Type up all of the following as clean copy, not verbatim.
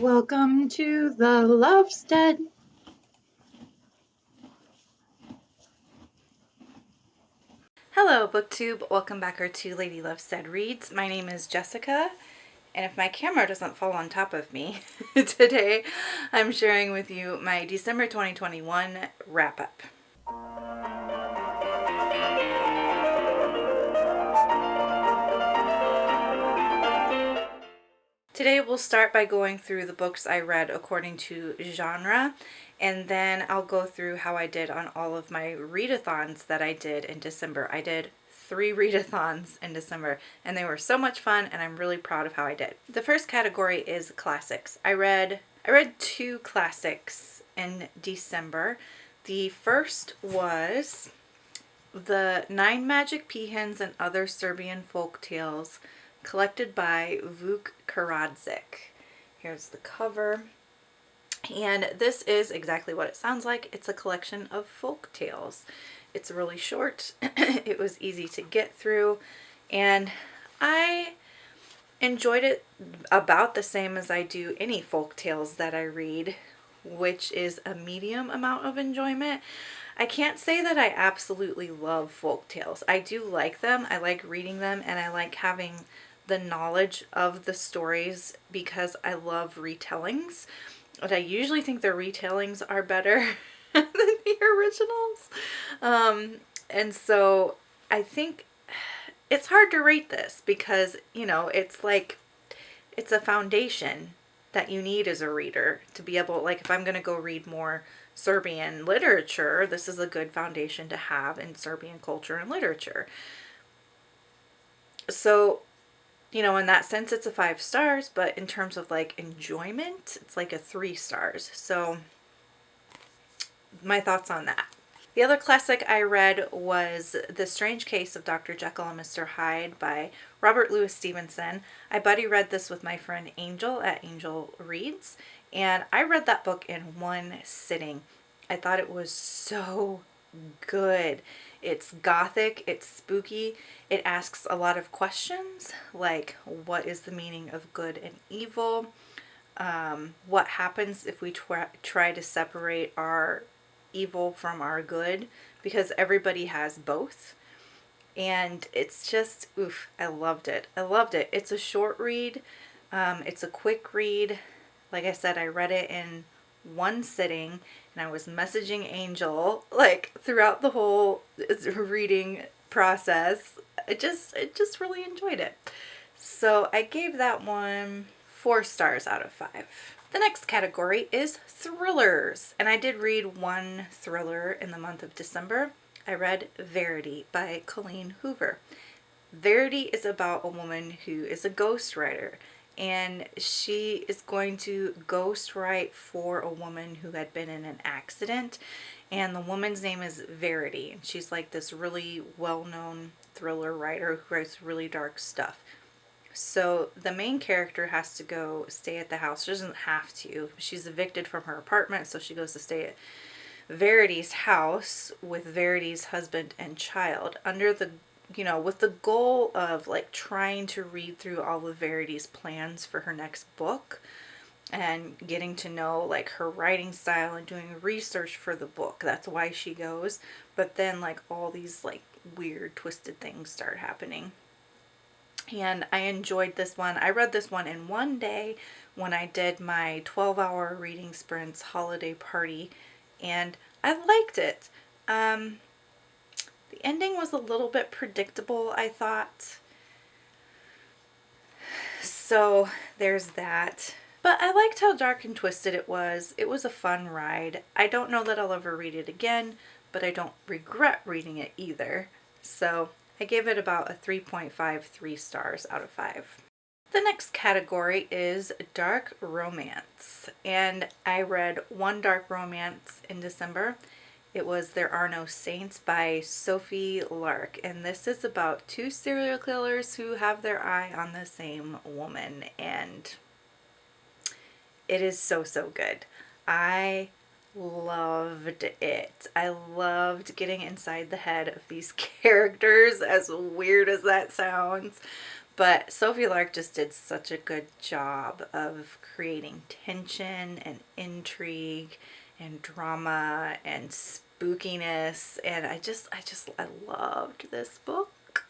Welcome to the Lovestead. Hello, BookTube. Welcome back to Lady Lovestead Reads. My name is Jessica, and if my camera doesn't fall on top of me, today I'm sharing with you my December 2021 wrap-up. Today we'll start by going through the books I read according to genre, and then I'll go through how I did on all of my readathons that I did in December. I did 3 readathons in December, and they were so much fun, and I'm really proud of how I did. The first category is classics. I read 2 classics in December. The first was The 9 Magic Peahens and Other Serbian Folk Tales, collected by Vuk Karadzik. Here's the cover. And this is exactly what it sounds like. It's a collection of folk tales. It's really short. It was easy to get through, and I enjoyed it about the same as I do any folk tales that I read, which is a medium amount of enjoyment. I can't say that I absolutely love folk tales. I do like them. I like reading them, and I like having the knowledge of the stories because I love retellings. But I usually think the retellings are better than the originals. And so I think it's hard to rate this because, it's like, it's a foundation that you need as a reader to be able, like, if I'm going to go read more Serbian literature, this is a good foundation to have in Serbian culture and literature. So, in that sense, it's a 5 stars, but in terms of like enjoyment, it's like a 3 stars. So my thoughts on that. The other classic I read was The Strange Case of Dr. Jekyll and Mr. Hyde by Robert Louis Stevenson. I buddy read this with my friend Angel at Angel Reads, and I read that book in one sitting. I thought it was so good. It's gothic, it's spooky, it asks a lot of questions like what is the meaning of good and evil? What happens if we try to separate our evil from our good? Because everybody has both. And it's just, oof, I loved it. I loved it. It's a short read. It's a quick read. Like I said, I read it in one sitting, and I was messaging Angel like throughout the whole reading process. I just really enjoyed it. So I gave that one 4 stars out of 5. The next category is thrillers, and I did read one thriller in the month of December. I read Verity by Colleen Hoover. Verity is about a woman who is a ghostwriter, and she is going to ghostwrite for a woman who had been in an accident, and the woman's name is Verity. She's like this really well-known thriller writer who writes really dark stuff. So the main character has to go stay at the house. She doesn't have to. She's evicted from her apartment, so she goes to stay at Verity's house with Verity's husband and child under the with the goal of like trying to read through all of Verity's plans for her next book and getting to know like her writing style and doing research for the book. That's why she goes. But then like all these like weird twisted things start happening. And I enjoyed this one. I read this one in one day when I did my 12-hour reading sprints holiday party, and I liked it. The ending was a little bit predictable, I thought. So there's that. But I liked how dark and twisted it was. It was a fun ride. I don't know that I'll ever read it again, but I don't regret reading it either. So I gave it about a 3.53 stars out of 5. The next category is dark romance, and I read one dark romance in December. It was There Are No Saints by Sophie Lark, and this is about 2 serial killers who have their eye on the same woman, and it is so good. I loved it. I loved getting inside the head of these characters, as weird as that sounds. But Sophie Lark just did such a good job of creating tension and intrigue and drama and spookiness, and I loved this book.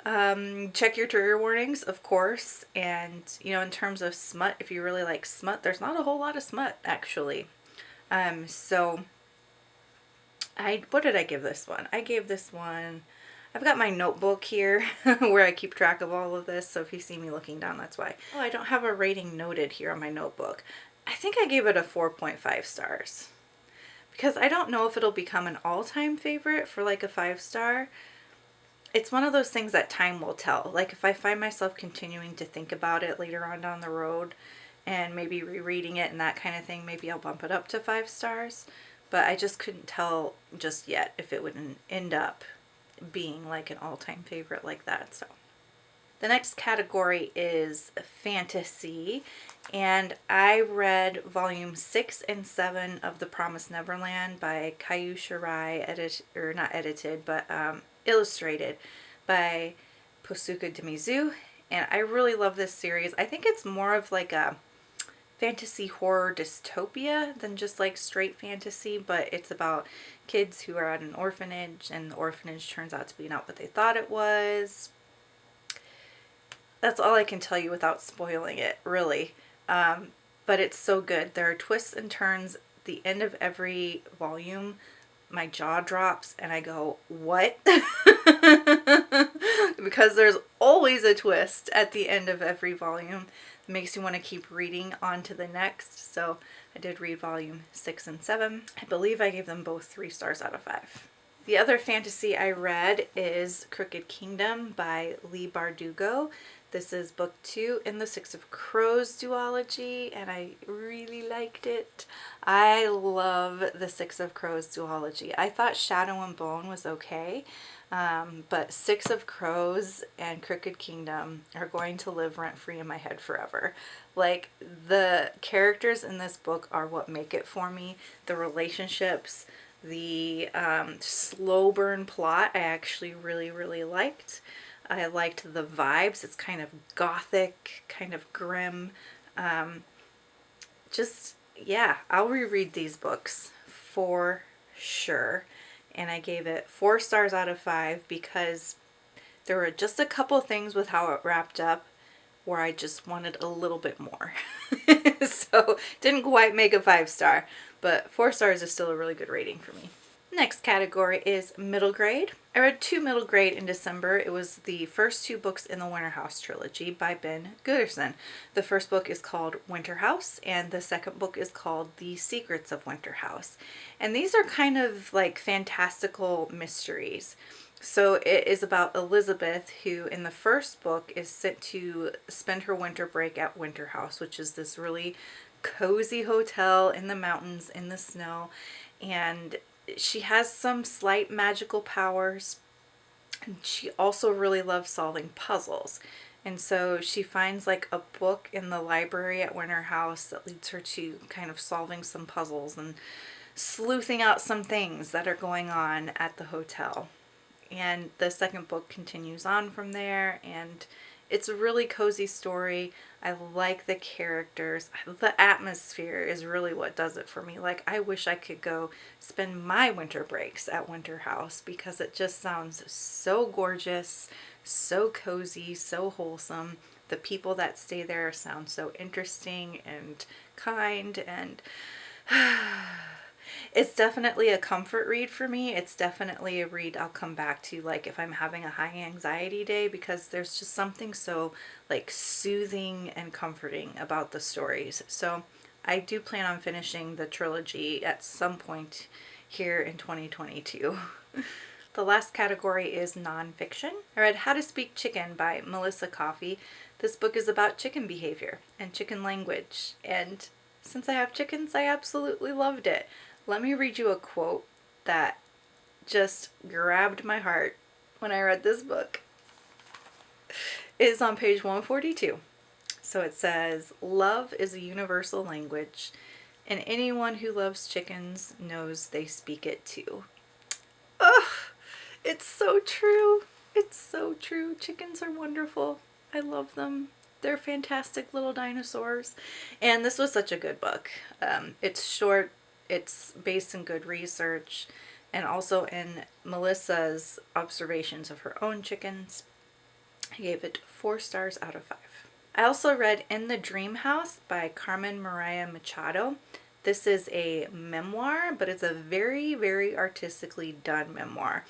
Check your trigger warnings, of course, and in terms of smut, if you really like smut, there's not a whole lot of smut actually. So what did I give this one? I gave this one, I've got my notebook here where I keep track of all of this, so if you see me looking down, that's why. Oh, I don't have a rating noted here on my notebook. I think I gave it a 4.5 stars because I don't know if it'll become an all-time favorite for like a 5-star. It's one of those things that time will tell. Like if I find myself continuing to think about it later on down the road and maybe rereading it and that kind of thing, maybe I'll bump it up to 5 stars. But I just couldn't tell just yet if it would end up being like an all-time favorite like that. So the next category is fantasy, and I read volume 6 and 7 of The Promised Neverland by Caillou Shirai, not edited, but illustrated by Posuka Demizu, and I really love this series. I think it's more of like a fantasy horror dystopia than just like straight fantasy, but it's about kids who are at an orphanage and the orphanage turns out to be not what they thought it was. That's all I can tell you without spoiling it, really. But it's so good. There are twists and turns at the end of every volume. My jaw drops and I go, what? Because there's always a twist at the end of every volume. It makes you want to keep reading on to the next. So I did read volume 6 and 7. I believe I gave them both 3 stars out of 5. The other fantasy I read is Crooked Kingdom by Leigh Bardugo. This is book 2 in the Six of Crows duology, and I really liked it. I love the Six of Crows duology. I thought Shadow and Bone was okay, but Six of Crows and Crooked Kingdom are going to live rent-free in my head forever. Like, the characters in this book are what make it for me. The relationships, the slow burn plot I actually really, really liked. I liked the vibes. It's kind of gothic, kind of grim. Yeah, I'll reread these books for sure. And I gave it 4 stars out of 5 because there were just a couple things with how it wrapped up where I just wanted a little bit more. So didn't quite make a 5-star, but 4 stars is still a really good rating for me. Next category is middle grade. I read 2 middle grade in December. It was the first 2 books in the Winter House trilogy by Ben Gooderson. The first book is called Winter House, and the second book is called The Secrets of Winter House. And these are kind of like fantastical mysteries. So it is about Elizabeth, who in the first book is sent to spend her winter break at Winter House, which is this really cozy hotel in the mountains in the snow. And she has some slight magical powers. She also really loves solving puzzles. And so she finds like a book in the library at Winter House that leads her to kind of solving some puzzles and sleuthing out some things that are going on at the hotel. And the second book continues on from there, and it's a really cozy story. I like the characters. The atmosphere is really what does it for me. Like, I wish I could go spend my winter breaks at Winter House because it just sounds so gorgeous, so cozy, so wholesome. The people that stay there sound so interesting and kind, and it's definitely a comfort read for me. It's definitely a read I'll come back to, like, if I'm having a high anxiety day, because there's just something so, like, soothing and comforting about the stories. So I do plan on finishing the trilogy at some point here in 2022. The last category is nonfiction. I read How to Speak Chicken by Melissa Coffey. This book is about chicken behavior and chicken language, and since I have chickens, I absolutely loved it. Let me read you a quote that just grabbed my heart when I read this book. It is on page 142. So it says, "Love is a universal language, and anyone who loves chickens knows they speak it too." Ugh, it's so true. It's so true. Chickens are wonderful. I love them. They're fantastic little dinosaurs. And this was such a good book. It's short, it's based in good research, and also in Melissa's observations of her own chickens. I gave it 4 stars out of 5. I also read In the Dream House by Carmen Maria Machado. This is a memoir, but it's a very, very artistically done memoir.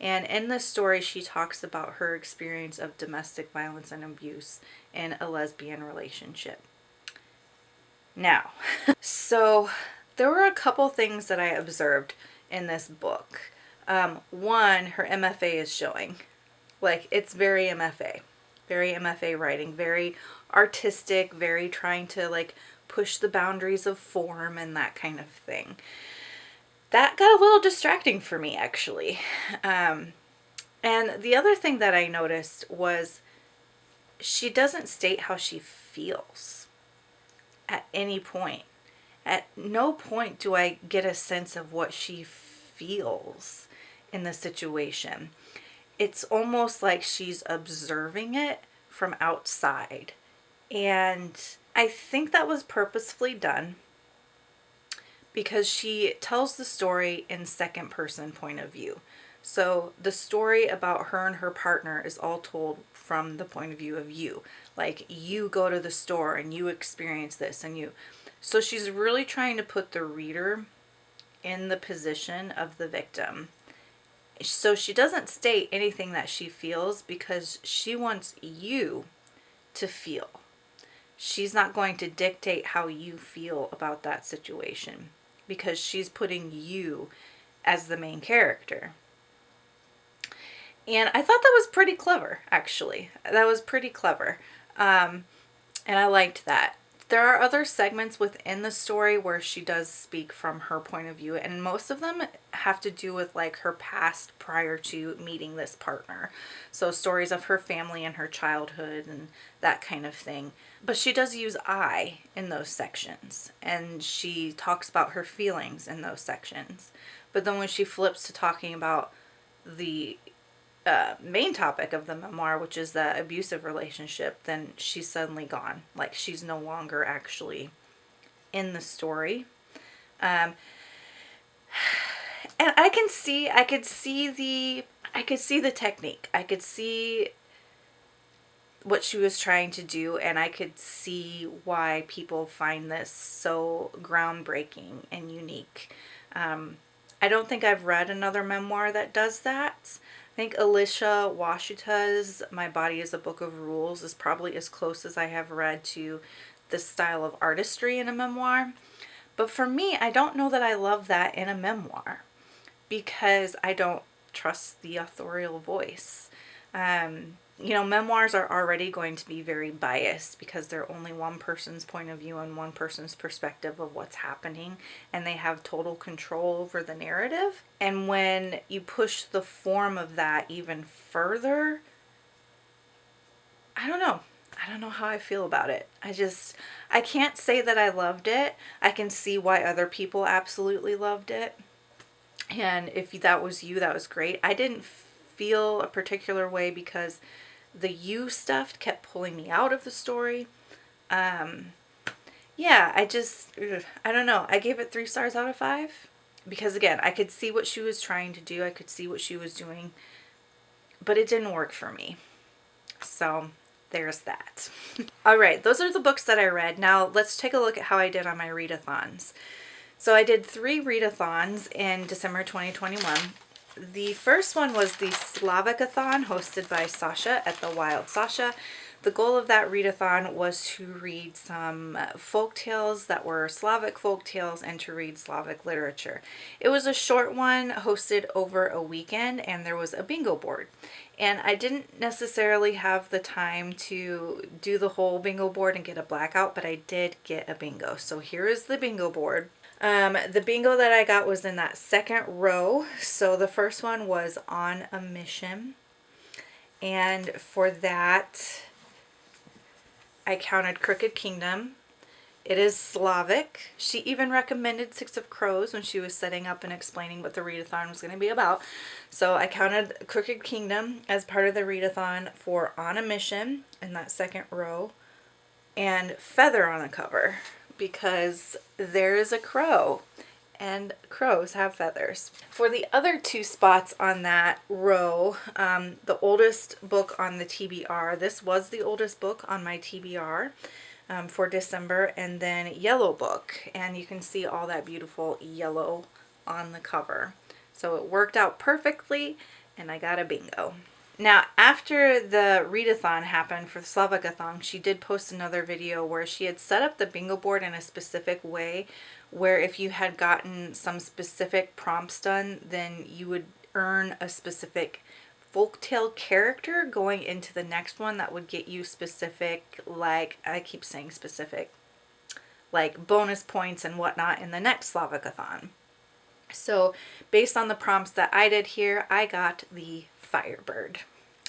And in the story, she talks about her experience of domestic violence and abuse in a lesbian relationship. Now, so there were a couple things that I observed in this book. One, her MFA is showing. Like, it's very MFA writing, very artistic, very trying to like push the boundaries of form and that kind of thing. That got a little distracting for me, actually. And the other thing that I noticed was she doesn't state how she feels at any point. At no point do I get a sense of what she feels in the situation. It's almost like she's observing it from outside. And I think that was purposefully done because she tells the story in second person point of view. So the story about her and her partner is all told from the point of view of you. Like, you go to the store and you experience this and you. So she's really trying to put the reader in the position of the victim. So she doesn't state anything that she feels because she wants you to feel. She's not going to dictate how you feel about that situation because she's putting you as the main character. And I thought that was pretty clever, actually. That was pretty clever. And I liked that. There are other segments within the story where she does speak from her point of view, and most of them have to do with like her past prior to meeting this partner. So stories of her family and her childhood and that kind of thing. But she does use I in those sections, and she talks about her feelings in those sections. But then when she flips to talking about the main topic of the memoir, which is the abusive relationship, then she's suddenly gone. Like, she's no longer actually in the story. And I could see the technique. I could see what she was trying to do, and I could see why people find this so groundbreaking and unique. I don't think I've read another memoir that does that. I think Alicia Washita's My Body is a Book of Rules is probably as close as I have read to this style of artistry in a memoir. But for me, I don't know that I love that in a memoir because I don't trust the authorial voice. Memoirs are already going to be very biased because they're only one person's point of view and one person's perspective of what's happening, and they have total control over the narrative. And when you push the form of that even further, I don't know. I don't know how I feel about it. I can't say that I loved it. I can see why other people absolutely loved it. And if that was you, that was great. I didn't feel a particular way because the you stuff kept pulling me out of the story. I don't know. I gave it 3 stars out of 5 because, again, I could see what she was trying to do. I could see what she was doing, but it didn't work for me. So there's that. All right, those are the books that I read. Now let's take a look at how I did on my readathons. So I did 3 readathons in December 2021. The first one was the Slavicathon hosted by Sasha at the Wild Sasha. The goal of that readathon was to read some folk tales that were Slavic folk tales and to read Slavic literature. It was a short one hosted over a weekend, and there was a bingo board. And I didn't necessarily have the time to do the whole bingo board and get a blackout, but I did get a bingo. So here is the bingo board. The bingo that I got was in that second row. So the first one was On a Mission. And for that, I counted Crooked Kingdom, It is Slavic. She even recommended Six of Crows when she was setting up and explaining what the readathon was going to be about. So I counted Crooked Kingdom as part of the readathon for On a Mission in that second row, and Feather on the cover because there is a crow and crows have feathers. For the other two spots on that row, the oldest book on the TBR, this was the oldest book on my TBR for December, and then Yellow Book, and you can see all that beautiful yellow on the cover. So it worked out perfectly, and I got a bingo. Now, after the readathon happened for the Slavicathon, she did post another video where she had set up the bingo board in a specific way where if you had gotten some specific prompts done, then you would earn a specific folktale character going into the next one that would get you specific, like, I keep saying specific, like bonus points and whatnot in the next Slavicathon. So based on the prompts that I did here, I got the Firebird.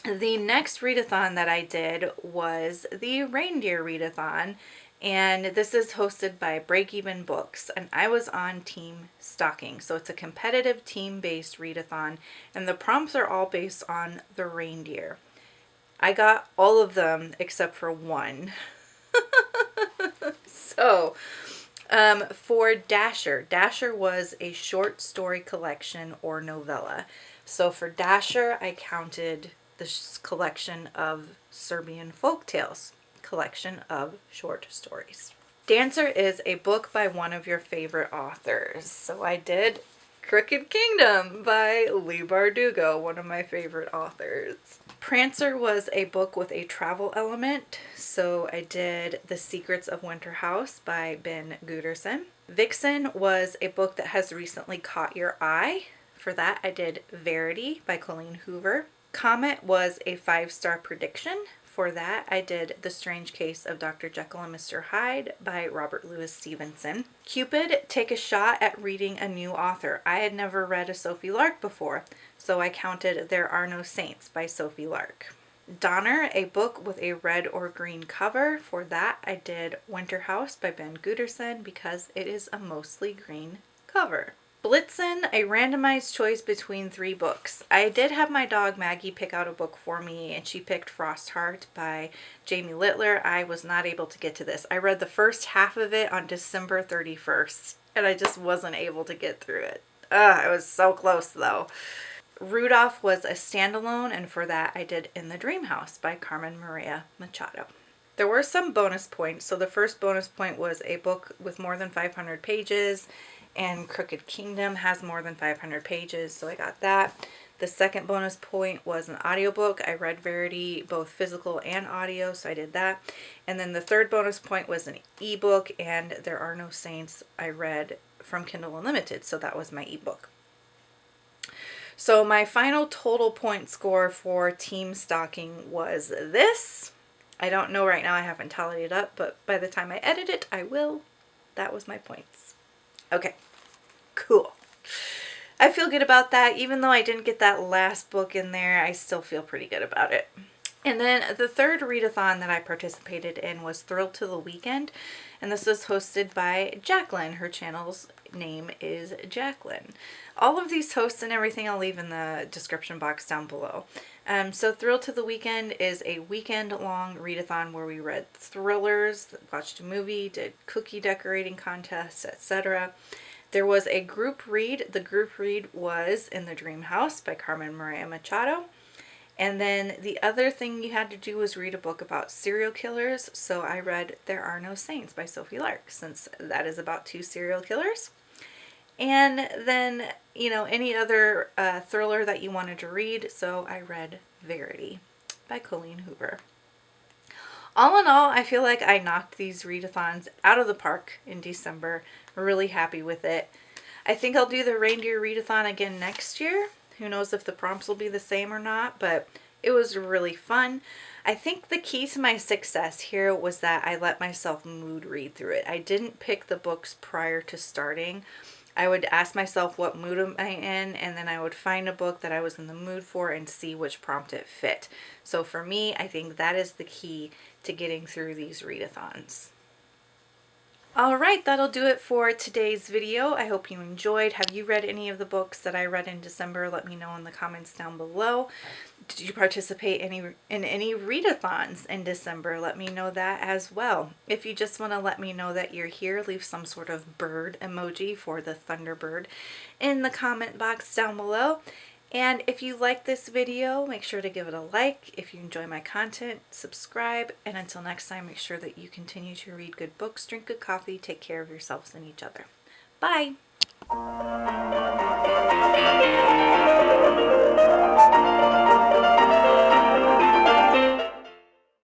The next readathon that I did was the Reindeer Readathon, and this is hosted by Break Even Books, and I was on Team Stocking. So it's a competitive team-based readathon, and the prompts are all based on the reindeer. I got all of them except for one. So for Dasher, Dasher was a short story collection or novella. So for Dasher, I counted this collection of Serbian folk tales, collection of short stories. Dancer is a book by one of your favorite authors. So I did Crooked Kingdom by Leigh Bardugo, one of my favorite authors. Prancer was a book with a travel element, so I did The Secrets of Winter House by Ben Gooderson. Vixen was a book that has recently caught your eye. For that, I did Verity by Colleen Hoover. Comet was a 5-star prediction. For that, I did The Strange Case of Dr. Jekyll and Mr. Hyde by Robert Louis Stevenson. Cupid, take a shot at reading a new author. I had never read a Sophie Lark before, so I counted There Are No Saints by Sophie Lark. Donner, a book with a red or green cover. For that, I did Winter House by Ben Gooderson because it is a mostly green cover. Blitzen, a randomized choice between 3 books. I did have my dog Maggie pick out a book for me, and she picked Frostheart by Jamie Littler. I was not able to get to this. I read the first half of it on December 31st, and I just wasn't able to get through it. It was so close, though. Rudolph was a standalone, and for that I did In the Dream House by Carmen Maria Machado. There were some bonus points. So the first bonus point was a book with more than 500 pages, and Crooked Kingdom has more than 500 pages, so I got that. The second bonus point was an audiobook. I read Verity, both physical and audio, so I did that. And then the third bonus point was an ebook, and There Are No Saints I read from Kindle Unlimited, so that was my ebook. So my final total point score for Team Stocking was this. I don't know right now, I haven't tallied it up, but by the time I edit it, I will. That was my points. Okay, cool. I feel good about that. Even though I didn't get that last book in there, I still feel pretty good about it. And then the third readathon that I participated in was Thrilled to the Weekend, and this was hosted by Jacqueline. Her channel's name is Jacqueline. All of these hosts and everything I'll leave in the description box down below. So Thrilled to the Weekend is a weekend-long readathon where we read thrillers, watched a movie, did cookie decorating contests, etc. There was a group read. The group read was In the Dream House by Carmen Maria Machado. And then the other thing you had to do was read a book about serial killers. So I read There Are No Saints by Sophie Lark, since that is about 2 serial killers. And then, you know, any other thriller that you wanted to read. So I read Verity by Colleen Hoover. All in all, I feel like I knocked these readathons out of the park in December. I'm really happy with it. I think I'll do the Reindeer Readathon again next year. Who knows if the prompts will be the same or not, but it was really fun. I think the key to my success here was that I let myself mood read through it. I didn't pick the books prior to starting. I would ask myself what mood am I in, and then I would find a book that I was in the mood for and see which prompt it fit. So for me, I think that is the key to getting through these readathons. All right, that'll do it for today's video. I hope you enjoyed. Have you read any of the books that I read in December? Let me know in the comments down below. Did you participate in any readathons in December? Let me know that as well. If you just want to let me know that you're here, leave some sort of bird emoji for the Thunderbird in the comment box down below. And if you like this video, make sure to give it a like. If you enjoy my content, subscribe. And until next time, make sure that you continue to read good books, drink good coffee, take care of yourselves and each other. Bye!